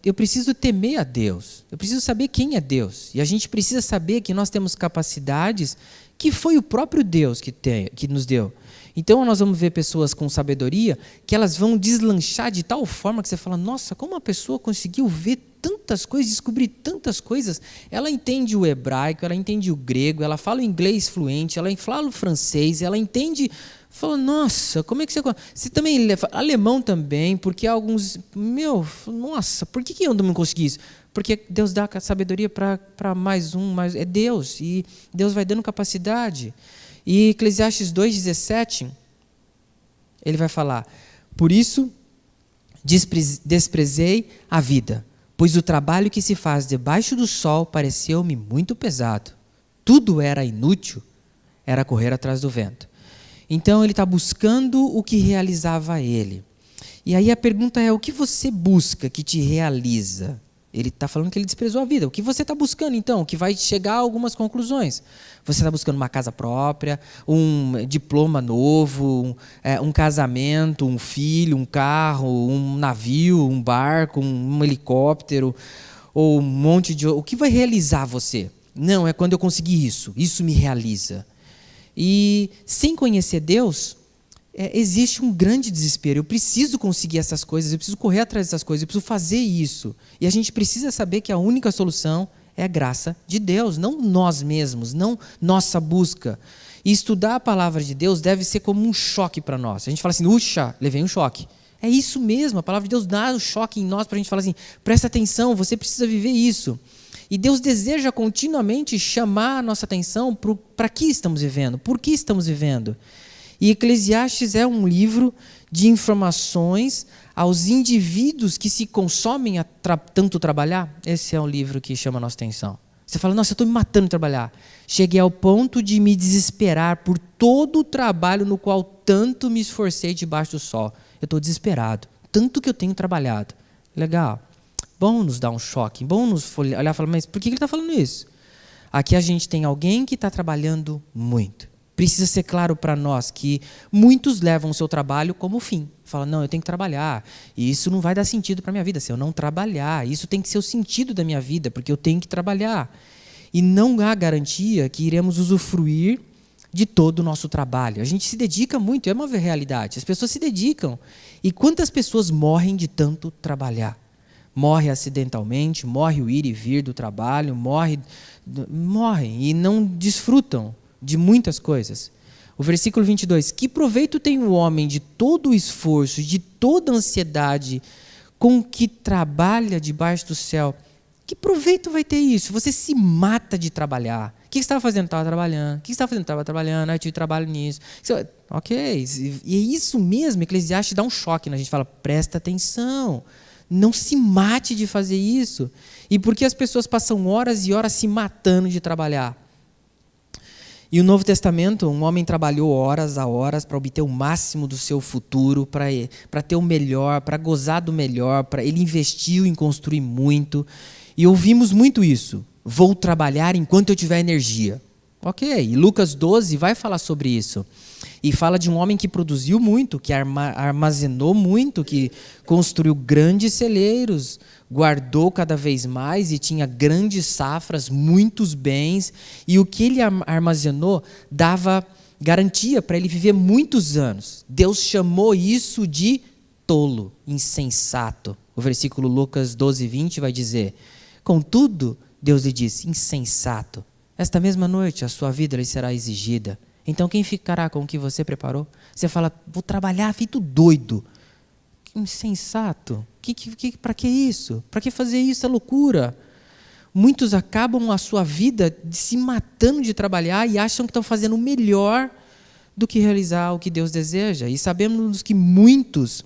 Eu preciso temer a Deus. Eu preciso saber quem é Deus. E a gente precisa saber que nós temos capacidades que foi o próprio Deus que nos deu. Então nós vamos ver pessoas com sabedoria que elas vão deslanchar de tal forma que você fala: nossa, como uma pessoa conseguiu ver tantas coisas, descobrir tantas coisas. Ela entende o hebraico, ela entende o grego, ela fala o inglês fluente, ela fala o francês, ela entende... Fala: nossa, como é que você... Você também... Alemão também, porque alguns... nossa, por que eu não consegui isso? Porque Deus dá sabedoria para mais um, é Deus, e Deus vai dando capacidade. E Eclesiastes 2,17, ele vai falar: por isso desprezei a vida, pois o trabalho que se faz debaixo do sol pareceu-me muito pesado. Tudo era inútil, era correr atrás do vento. Então ele está buscando o que realizava ele. E aí a pergunta é: o que você busca que te realiza? Ele está falando que ele desprezou a vida. O que você está buscando, então? Que vai chegar a algumas conclusões. Você está buscando uma casa própria, um diploma novo, um casamento, um filho, um carro, um navio, um barco, um helicóptero, ou um monte de... O que vai realizar você? Não, é quando eu conseguir isso. Isso me realiza. E sem conhecer Deus, existe um grande desespero. Eu preciso conseguir essas coisas, eu preciso correr atrás dessas coisas, eu preciso fazer isso. E a gente precisa saber que a única solução é a graça de Deus, não nós mesmos, não nossa busca. E estudar a palavra de Deus deve ser como um choque para nós. A gente fala assim, uxa, levei um choque. É isso mesmo, a palavra de Deus dá um choque em nós para a gente falar assim, presta atenção, você precisa viver isso. E Deus deseja continuamente chamar a nossa atenção para que estamos vivendo, por que estamos vivendo. E Eclesiastes é um livro de informações aos indivíduos que se consomem a tanto trabalhar. Esse é o livro que chama a nossa atenção. Você fala, nossa, eu estou me matando de trabalhar. Cheguei ao ponto de me desesperar por todo o trabalho no qual tanto me esforcei debaixo do sol. Eu estou desesperado, tanto que eu tenho trabalhado. Legal. Bom nos dar um choque, bom nos olhar e falar, mas por que ele está falando isso? Aqui a gente tem alguém que está trabalhando muito. Precisa ser claro para nós que muitos levam o seu trabalho como fim. Falam, não, eu tenho que trabalhar, e isso não vai dar sentido para a minha vida se eu não trabalhar. Isso tem que ser o sentido da minha vida, porque eu tenho que trabalhar. E não há garantia que iremos usufruir de todo o nosso trabalho. A gente se dedica muito, é uma realidade. As pessoas se dedicam. E quantas pessoas morrem de tanto trabalhar? Morre acidentalmente, morre o ir e vir do trabalho, morrem e não desfrutam de muitas coisas. O versículo 22, que proveito tem o homem de todo o esforço, de toda a ansiedade com que trabalha debaixo do céu? Que proveito vai ter isso? Você se mata de trabalhar. O que você estava fazendo? Estava trabalhando. O que você estava fazendo? Estava trabalhando. Eu tive trabalho nisso. Ok, e é isso mesmo, Eclesiastes dá um choque, né? A gente fala, presta atenção. Não se mate de fazer isso. E por que as pessoas passam horas e horas se matando de trabalhar? E o Novo Testamento, um homem trabalhou horas a horas para obter o máximo do seu futuro, para ter o melhor, para gozar do melhor, ele investiu em construir muito. E ouvimos muito isso. Vou trabalhar enquanto eu tiver energia. Ok, e Lucas 12 vai falar sobre isso. E fala de um homem que produziu muito, que armazenou muito, que construiu grandes celeiros, guardou cada vez mais e tinha grandes safras, muitos bens. E o que ele armazenou dava garantia para ele viver muitos anos. Deus chamou isso de tolo, insensato. O versículo Lucas 12, 20 vai dizer, contudo, Deus lhe disse, insensato, esta mesma noite a sua vida lhe será exigida. Então quem ficará com o que você preparou? Você fala, vou trabalhar feito doido. Que insensato. Para que isso? Para que fazer isso? É loucura. Muitos acabam a sua vida se matando de trabalhar e acham que estão fazendo o melhor do que realizar o que Deus deseja. E sabemos que muitos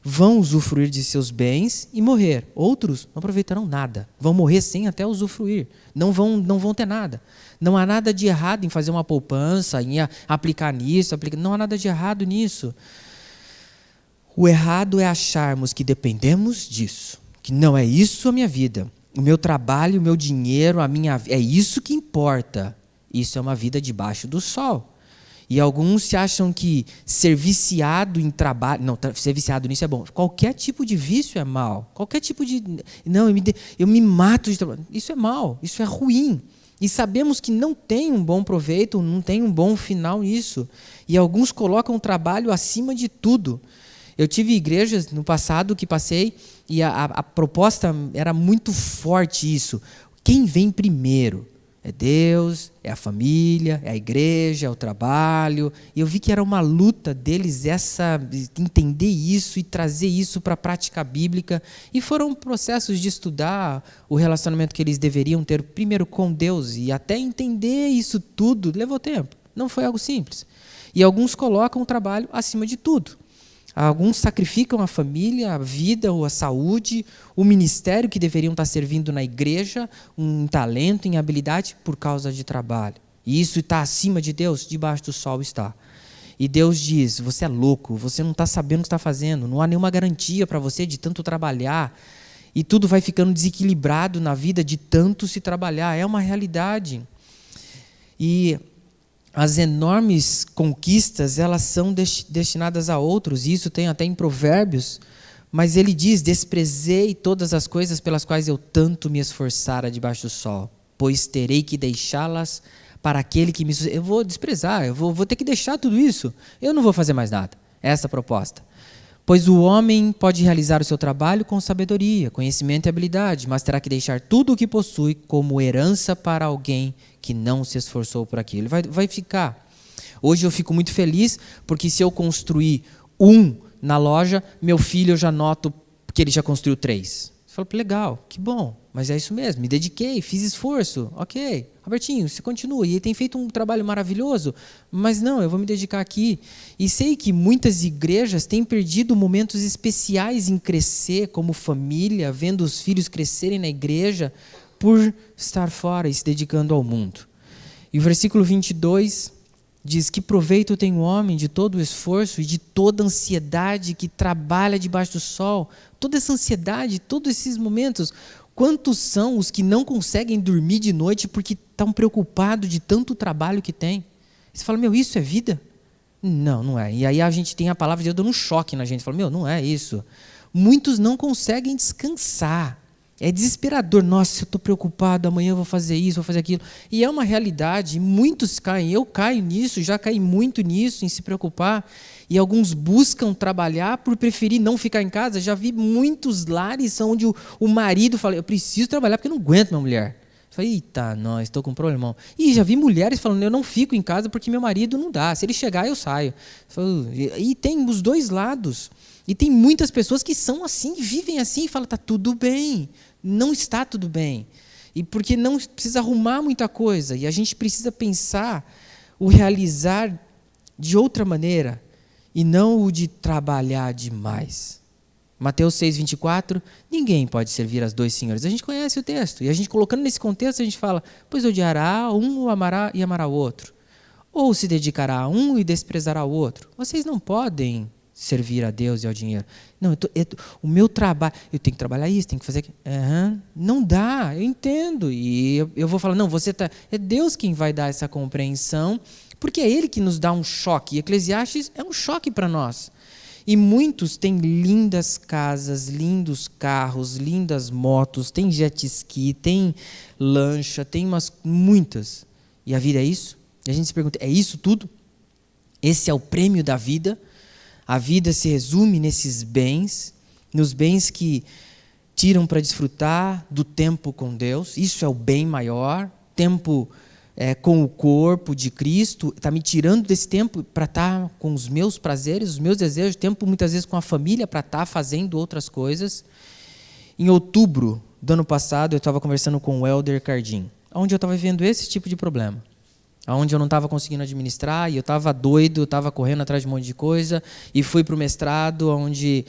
vão usufruir de seus bens e morrer. Outros não aproveitarão nada. Vão morrer sem até usufruir. Não vão ter nada. Não há nada de errado em fazer uma poupança, em aplicar nisso. Não há nada de errado nisso. O errado é acharmos que dependemos disso. Que não é isso a minha vida. O meu trabalho, o meu dinheiro, é isso que importa. Isso é uma vida debaixo do sol. E alguns se acham que ser viciado em trabalho... Não, ser viciado nisso é bom. Qualquer tipo de vício é mal. Qualquer tipo de... Não, eu me mato de trabalho. Isso é mal, isso é ruim. E sabemos que não tem um bom proveito, não tem um bom final nisso. E alguns colocam o trabalho acima de tudo. Eu tive igrejas no passado que passei e a proposta era muito forte isso. Quem vem primeiro? É Deus, é a família, é a igreja, é o trabalho. E eu vi que era uma luta deles entender isso e trazer isso para a prática bíblica. E foram processos de estudar o relacionamento que eles deveriam ter primeiro com Deus. E até entender isso tudo levou tempo. Não foi algo simples. E alguns colocam o trabalho acima de tudo. Alguns sacrificam a família, a vida ou a saúde, o ministério que deveriam estar servindo na igreja, um talento, em habilidade por causa de trabalho. E isso está acima de Deus, debaixo do sol está. E Deus diz, você é louco, você não está sabendo o que está fazendo, não há nenhuma garantia para você de tanto trabalhar. e tudo vai ficando desequilibrado na vida de tanto se trabalhar. É uma realidade. E as enormes conquistas, elas são destinadas a outros, e isso tem até em Provérbios, mas ele diz: desprezei todas as coisas pelas quais eu tanto me esforçara debaixo do sol, pois terei que deixá-las para aquele que me... Eu vou desprezar, eu vou ter que deixar tudo isso, eu não vou fazer mais nada. Essa é a proposta. Pois o homem pode realizar o seu trabalho com sabedoria, conhecimento e habilidade, mas terá que deixar tudo o que possui como herança para alguém que não se esforçou por aquilo. Ele vai ficar. Hoje eu fico muito feliz, porque se eu construir um na loja, meu filho eu já noto que ele já construiu 3. Você fala: legal, que bom, mas é isso mesmo, me dediquei, fiz esforço, ok. Robertinho, você continua, e ele tem feito um trabalho maravilhoso, mas não, eu vou me dedicar aqui. E sei que muitas igrejas têm perdido momentos especiais em crescer como família, vendo os filhos crescerem na igreja, por estar fora e se dedicando ao mundo. E o versículo 22 diz: que proveito tem o homem de todo o esforço e de toda a ansiedade que trabalha debaixo do sol? Toda essa ansiedade, todos esses momentos, quantos são os que não conseguem dormir de noite porque estão preocupados de tanto trabalho que tem? Você fala: meu, isso é vida? Não, não é. E aí a gente tem a palavra de Deus dando um choque na gente. Fala: meu, não é isso. Muitos não conseguem descansar. É desesperador. Nossa, eu estou preocupado, amanhã eu vou fazer isso, vou fazer aquilo. E é uma realidade, muitos caem. Eu caio nisso, já caí muito nisso, em se preocupar. E alguns buscam trabalhar por preferir não ficar em casa. Já vi muitos lares onde o marido fala: eu preciso trabalhar porque eu não aguento minha mulher. Eu falei: eita, nós, estou com um problemão. E já vi mulheres falando: eu não fico em casa porque meu marido não dá. Se ele chegar, eu saio. E tem os dois lados. E tem muitas pessoas que são assim, vivem assim e falam: está tudo bem. Não está tudo bem. E porque não precisa arrumar muita coisa. E a gente precisa pensar o realizar de outra maneira e não o de trabalhar demais. Mateus 6:24, ninguém pode servir a 2 senhores. A gente conhece o texto. E a gente colocando nesse contexto, a gente fala: pois odiará um, o amará e amará o outro. Ou se dedicará a um e desprezará o outro. Vocês não podem servir a Deus e ao dinheiro. Não, o meu trabalho, eu tenho que trabalhar isso, tenho que fazer aquilo. Não dá, eu entendo. E eu vou falar: não, é Deus quem vai dar essa compreensão, porque é Ele que nos dá um choque. E Eclesiastes é um choque para nós. E muitos têm lindas casas, lindos carros, lindas motos, tem jet ski, tem lancha, tem muitas. E a vida é isso? E a gente se pergunta: é isso tudo? Esse é o prêmio da vida? A vida se resume nesses bens, nos bens que tiram para desfrutar do tempo com Deus. Isso é o bem maior. Tempo com o corpo de Cristo está me tirando desse tempo para estar com os meus prazeres, os meus desejos. Tempo muitas vezes com a família para estar fazendo outras coisas. Em outubro do ano passado, eu estava conversando com o Elder Cardim, onde eu estava vivendo esse tipo de problema. Onde eu não estava conseguindo administrar, e eu estava doido, eu estava correndo atrás de um monte de coisa, e fui para o mestrado, onde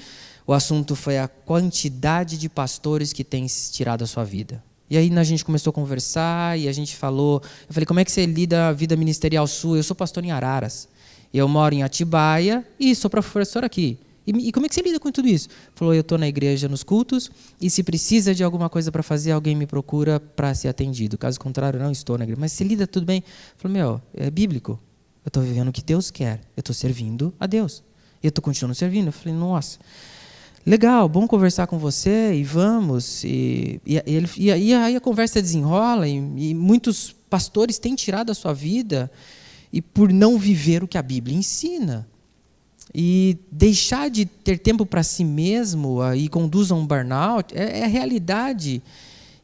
o assunto foi a quantidade de pastores que têm tirado a sua vida. E aí a gente começou a conversar, e a gente falou, eu falei: como é que você lida a vida ministerial sua? Eu sou pastor em Araras, eu moro em Atibaia, e sou professor aqui. E como é que você lida com tudo isso? Falou: eu estou na igreja nos cultos, e se precisa de alguma coisa para fazer, alguém me procura para ser atendido. Caso contrário, não estou na igreja. Mas você lida tudo bem? Falou: meu, é bíblico. Eu estou vivendo o que Deus quer. Eu estou servindo a Deus. E eu estou continuando servindo. Eu falei: nossa, legal, bom conversar com você, e vamos. E aí a conversa desenrola, e muitos pastores têm tirado a sua vida e por não viver o que a Bíblia ensina. E deixar de ter tempo para si mesmo e conduz a um burnout é a realidade.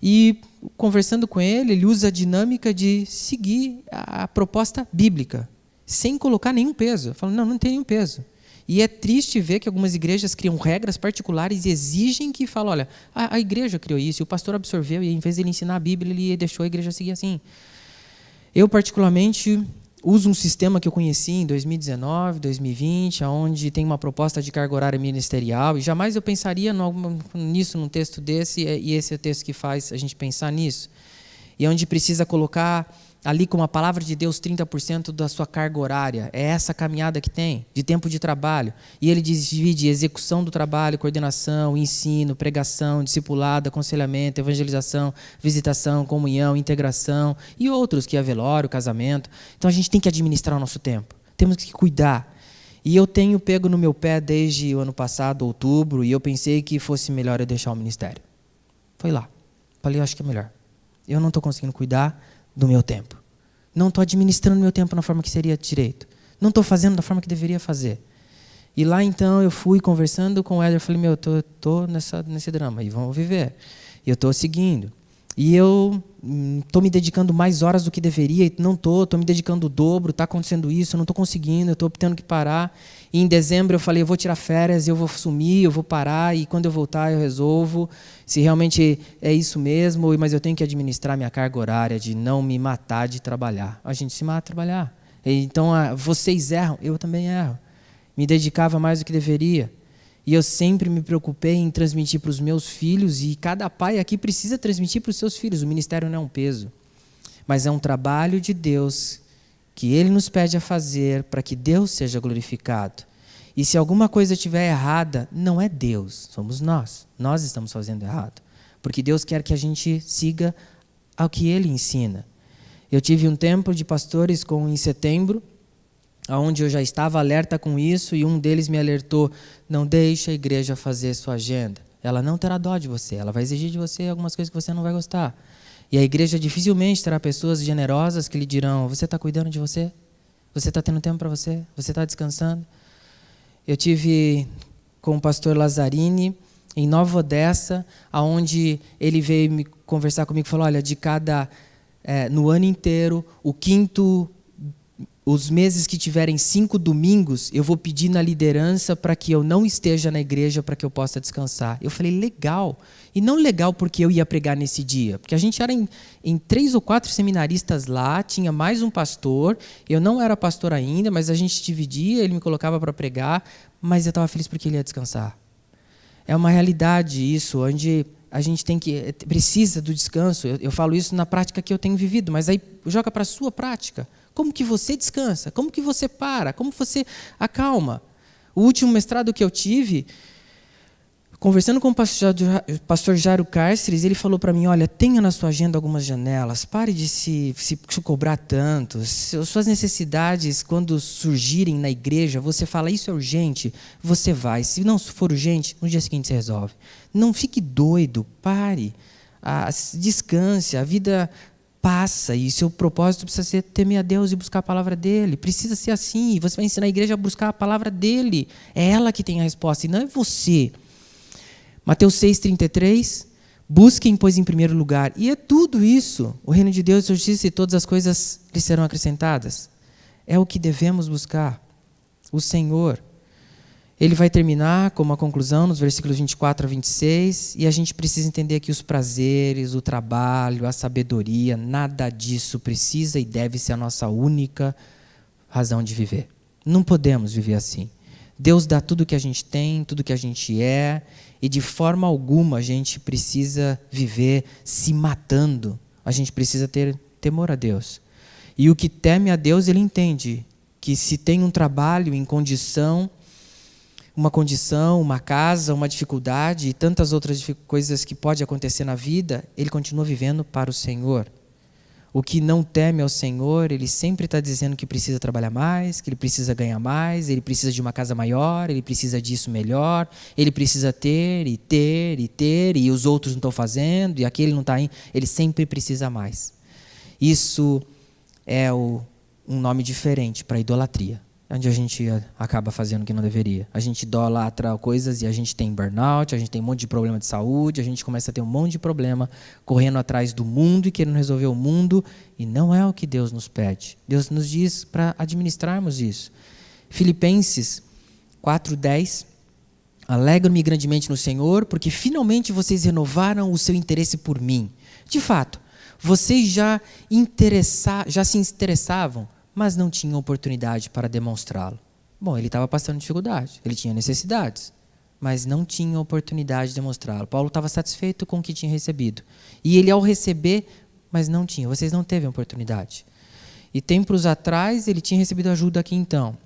E conversando com ele usa a dinâmica de seguir a proposta bíblica, sem colocar nenhum peso. Fala: não tem nenhum peso. E é triste ver que algumas igrejas criam regras particulares e exigem que falem: olha, a igreja criou isso, e o pastor absorveu, e em vez de ele ensinar a Bíblia, ele deixou a igreja seguir assim. Eu, particularmente, uso um sistema que eu conheci em 2019, 2020, onde tem uma proposta de carga horária ministerial, e jamais eu pensaria nisso num texto desse, e esse é o texto que faz a gente pensar nisso. E onde precisa colocar ali com a palavra de Deus 30% da sua carga horária. É essa caminhada que tem, de tempo de trabalho. E ele divide execução do trabalho, coordenação, ensino, pregação, discipulado, aconselhamento, evangelização, visitação, comunhão, integração e outros, que é velório, casamento. Então a gente tem que administrar o nosso tempo. Temos que cuidar. E eu tenho pego no meu pé desde o ano passado, outubro, e eu pensei que fosse melhor eu deixar o ministério. Foi lá. Falei, eu acho que é melhor. Eu não estou conseguindo cuidar do meu tempo. Não estou administrando meu tempo na forma que seria direito. Não estou fazendo da forma que deveria fazer. E lá então eu fui conversando com o Éder, falei, meu, eu estou nesse drama, e vamos viver. E eu estou seguindo. E eu estou me dedicando mais horas do que deveria, e não estou me dedicando o dobro, está acontecendo isso, eu não estou conseguindo, eu estou tendo que parar. E em dezembro eu falei, eu vou tirar férias, eu vou sumir, eu vou parar, e quando eu voltar eu resolvo se realmente é isso mesmo, mas eu tenho que administrar minha carga horária, de não me matar de trabalhar. A gente se mata de trabalhar. Então, vocês erram, eu também erro. Me dedicava mais do que deveria. E eu sempre me preocupei em transmitir para os meus filhos, e cada pai aqui precisa transmitir para os seus filhos. O ministério não é um peso, mas é um trabalho de Deus que Ele nos pede a fazer para que Deus seja glorificado. E se alguma coisa estiver errada, não é Deus, somos nós. Nós estamos fazendo errado. Porque Deus quer que a gente siga ao que Ele ensina. Eu tive um tempo de pastores em setembro, onde eu já estava alerta com isso, e um deles me alertou, não deixe a igreja fazer sua agenda. Ela não terá dó de você, ela vai exigir de você algumas coisas que você não vai gostar. E a igreja dificilmente terá pessoas generosas que lhe dirão, você está cuidando de você? Você está tendo tempo para você? Você está descansando? Eu tive com o pastor Lazzarini em Nova Odessa, onde ele veio me conversar comigo e falou, olha, no ano inteiro, os meses que tiverem 5 domingos, eu vou pedir na liderança para que eu não esteja na igreja para que eu possa descansar. Eu falei, legal. E não legal porque eu ia pregar nesse dia, porque a gente era em 3 ou 4 seminaristas lá, tinha mais um pastor, eu não era pastor ainda, mas a gente dividia, ele me colocava para pregar, mas eu estava feliz porque ele ia descansar. É uma realidade isso, onde a gente precisa do descanso. Eu falo isso na prática que eu tenho vivido, mas aí joga para a sua prática. Como que você descansa? Como que você para? Como você acalma? O último mestrado que eu tive, conversando com o pastor Jairo Cárceres, ele falou para mim, olha, tenha na sua agenda algumas janelas, pare de se cobrar tanto. Suas necessidades, quando surgirem na igreja, você fala, isso é urgente, você vai. Se não for urgente, no dia seguinte você resolve. Não fique doido, pare, descanse, a vida passa, e seu propósito precisa ser temer a Deus e buscar a palavra dEle. Precisa ser assim, e você vai ensinar a igreja a buscar a palavra dEle. É ela que tem a resposta, e não é você. Mateus 6,33, busquem, pois, em primeiro lugar. E é tudo isso. O reino de Deus, a justiça e todas as coisas lhe serão acrescentadas. É o que devemos buscar. O Senhor. Ele vai terminar com uma conclusão nos versículos 24 a 26, e a gente precisa entender que os prazeres, o trabalho, a sabedoria, nada disso precisa e deve ser a nossa única razão de viver. Não podemos viver assim. Deus dá tudo que a gente tem, tudo que a gente é, e de forma alguma a gente precisa viver se matando. A gente precisa ter temor a Deus. E o que teme a Deus, ele entende que se tem um trabalho em condição, uma casa, uma dificuldade e tantas outras coisas que podem acontecer na vida, ele continua vivendo para o Senhor. O que não teme ao Senhor, ele sempre está dizendo que precisa trabalhar mais, que ele precisa ganhar mais, ele precisa de uma casa maior, ele precisa disso melhor, ele precisa ter, e os outros não estão fazendo, e aquele não está indo, ele sempre precisa mais. Isso é um nome diferente para a idolatria, onde a gente acaba fazendo o que não deveria. A gente idolatra coisas e a gente tem burnout, a gente tem um monte de problema de saúde, a gente começa a ter um monte de problema correndo atrás do mundo e querendo resolver o mundo, e não é o que Deus nos pede. Deus nos diz para administrarmos isso. Filipenses 4:10, alegro-me grandemente no Senhor, porque finalmente vocês renovaram o seu interesse por mim. De fato, vocês já se interessavam, mas não tinha oportunidade para demonstrá-lo. Bom, ele estava passando dificuldade, ele tinha necessidades, mas não tinha oportunidade de demonstrá-lo. Paulo estava satisfeito com o que tinha recebido. E ele, ao receber, mas não tinha, vocês não teve oportunidade. E tempos atrás ele tinha recebido ajuda aqui então.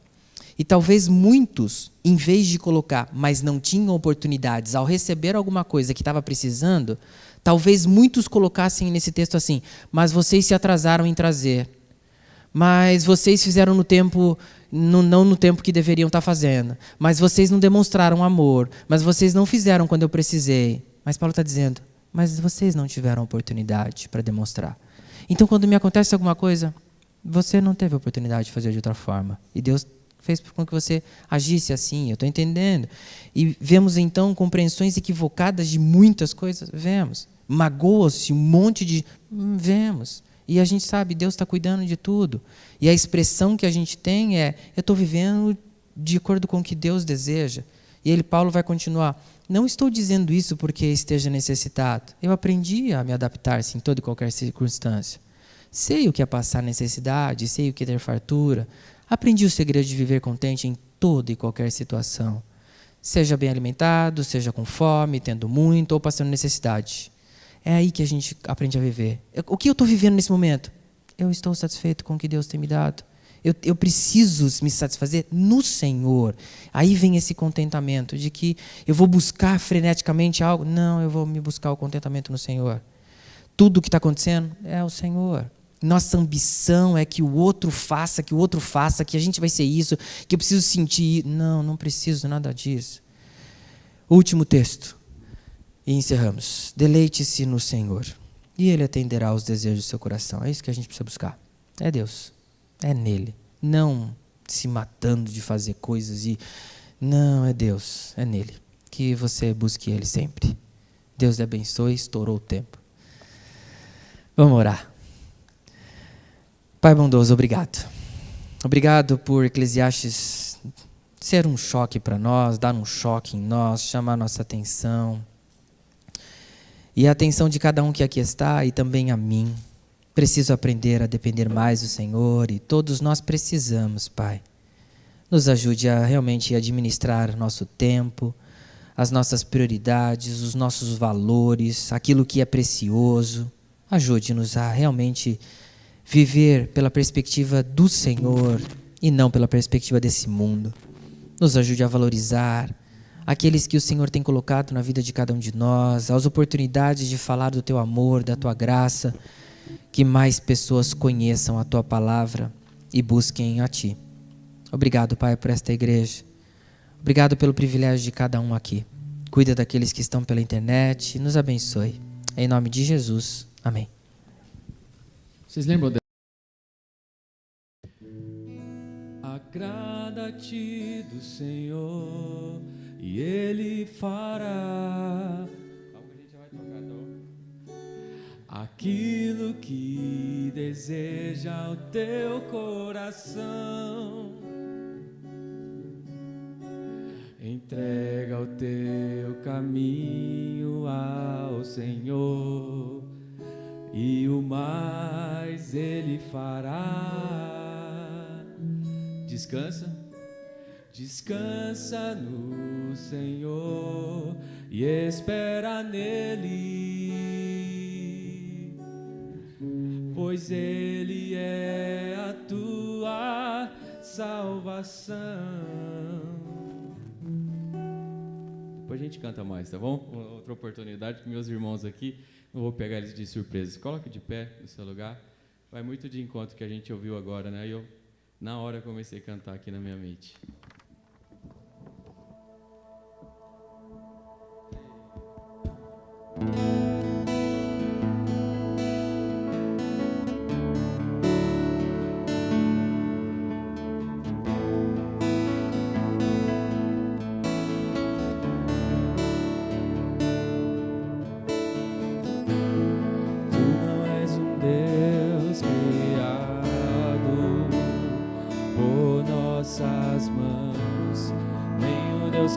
E talvez muitos, em vez de colocar, mas não tinham oportunidades, ao receber alguma coisa que estava precisando, talvez muitos colocassem nesse texto assim, mas vocês se atrasaram em trazer. Mas vocês fizeram no tempo, não no tempo que deveriam estar fazendo. Mas vocês não demonstraram amor. Mas vocês não fizeram quando eu precisei. Mas Paulo está dizendo, mas vocês não tiveram oportunidade para demonstrar. Então, quando me acontece alguma coisa, você não teve oportunidade de fazer de outra forma. E Deus fez com que você agisse assim, eu estou entendendo. E vemos, então, compreensões equivocadas de muitas coisas. Vemos. Magoa-se um monte de... Vemos. E a gente sabe, Deus está cuidando de tudo. E a expressão que a gente tem é, eu estou vivendo de acordo com o que Deus deseja. E Paulo vai continuar, não estou dizendo isso porque esteja necessitado. Eu aprendi a me adaptar-se em toda e qualquer circunstância. Sei o que é passar necessidade, sei o que é ter fartura. Aprendi o segredo de viver contente em toda e qualquer situação. Seja bem alimentado, seja com fome, tendo muito ou passando necessidade. É aí que a gente aprende a viver. O que eu estou vivendo nesse momento? Eu estou satisfeito com o que Deus tem me dado. Eu preciso me satisfazer no Senhor. Aí vem esse contentamento de que eu vou buscar freneticamente algo. Não, eu vou me buscar o contentamento no Senhor. Tudo o que está acontecendo é o Senhor. Nossa ambição é que o outro faça, que a gente vai ser isso, que eu preciso sentir. Não preciso nada disso. Último texto. E encerramos. Deleite-se no Senhor, e Ele atenderá aos desejos do seu coração. É isso que a gente precisa buscar. É Deus. É nele. Não se matando de fazer coisas e... Não, é Deus. É nele. Que você busque Ele sempre. Deus lhe abençoe. Estourou o tempo. Vamos orar. Pai bondoso, obrigado. Obrigado por Eclesiastes ser um choque para nós, dar um choque em nós, chamar nossa atenção. E a atenção de cada um que aqui está e também a mim. Preciso aprender a depender mais do Senhor e todos nós precisamos, Pai. Nos ajude a realmente administrar nosso tempo, as nossas prioridades, os nossos valores, aquilo que é precioso. Ajude-nos a realmente viver pela perspectiva do Senhor e não pela perspectiva desse mundo. Nos ajude a valorizar aqueles que o Senhor tem colocado na vida de cada um de nós, as oportunidades de falar do Teu amor, da Tua graça, que mais pessoas conheçam a Tua palavra e busquem a Ti. Obrigado, Pai, por esta igreja. Obrigado pelo privilégio de cada um aqui. Cuida daqueles que estão pela internet e nos abençoe. Em nome de Jesus. Amém. Vocês lembram dela? Agrada-te do Senhor e Ele fará aquilo que deseja o teu coração. Entrega o teu caminho ao Senhor e o mais Ele fará. Descansa. Descansa no Senhor e espera nele, pois Ele é a tua salvação. Depois a gente canta mais, tá bom? Outra oportunidade que meus irmãos aqui, não vou pegar eles de surpresa. Se coloque de pé no seu lugar. Vai muito de encontro que a gente ouviu agora, né? E eu, na hora, comecei a cantar aqui na minha mente.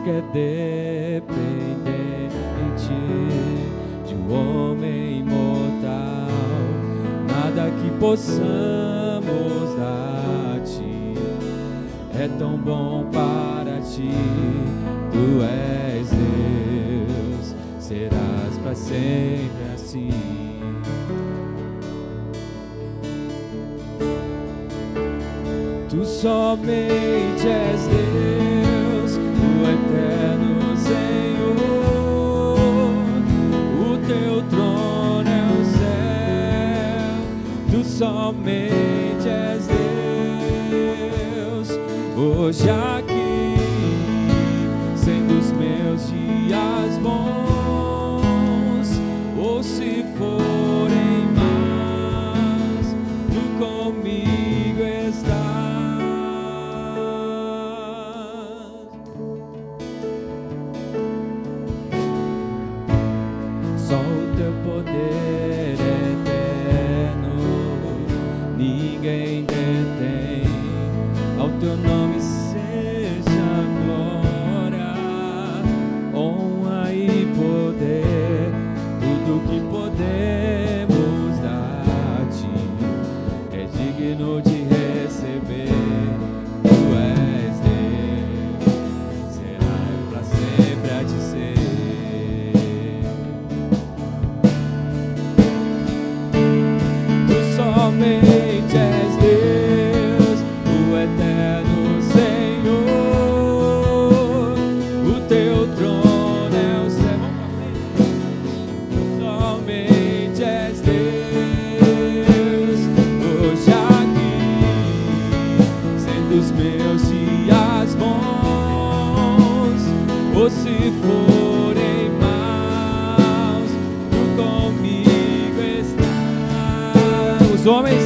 Quer depender de um homem imortal, nada que possamos dar-te é tão bom para ti. Tu és Deus, serás para sempre assim. somente és Deus, o eterno Senhor. O teu trono é o céu, tu somente és Deus. Hoje aqui, sendo os meus dias bons, ou se forem más, tu comigo estás. Só o teu poder eterno ninguém detém. Ao teu nome seja glória, honra e poder. Tudo que podemos dar-te é digno de receber. Tu és Deus, será pra sempre a te ser. Tu somente és Deus, o eterno Senhor. O teu trono é o céu. Somente és Deus. Hoje aqui, sendo os meus dias bons, ou se forem maus, tu comigo estás. Os homens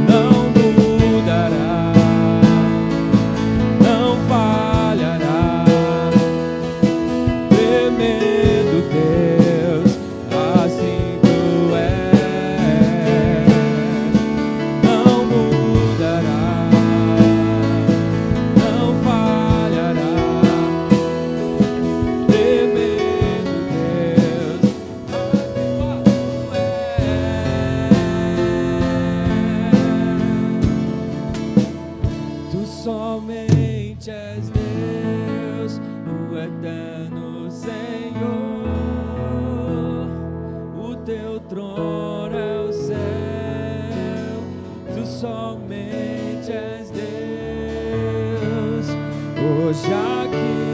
não mudará, não falhará. Tremendo Deus, assim tu és. Não mudará, não falhará. Tremendo Deus, assim tu és. Tu somente és Deus, o eterno Senhor. O teu trono é o céu, tu somente és Deus. Hoje aqui,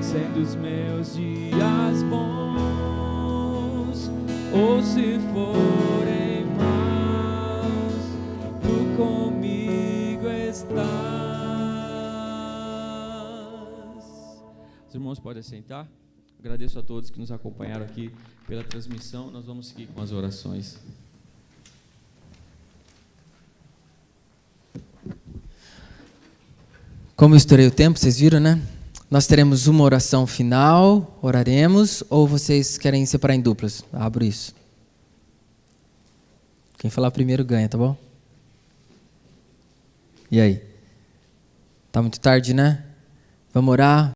sendo os meus dias bons, ou se forem maus, tu comigo estás. Os irmãos podem sentar. Agradeço a todos que nos acompanharam aqui pela transmissão. Nós vamos seguir com as orações. Como eu estourei o tempo, vocês viram, né? Nós teremos uma oração final, oraremos, ou vocês querem separar em duplas? Abro isso. Quem falar primeiro ganha, tá bom? E aí? Tá muito tarde, né? Vamos orar?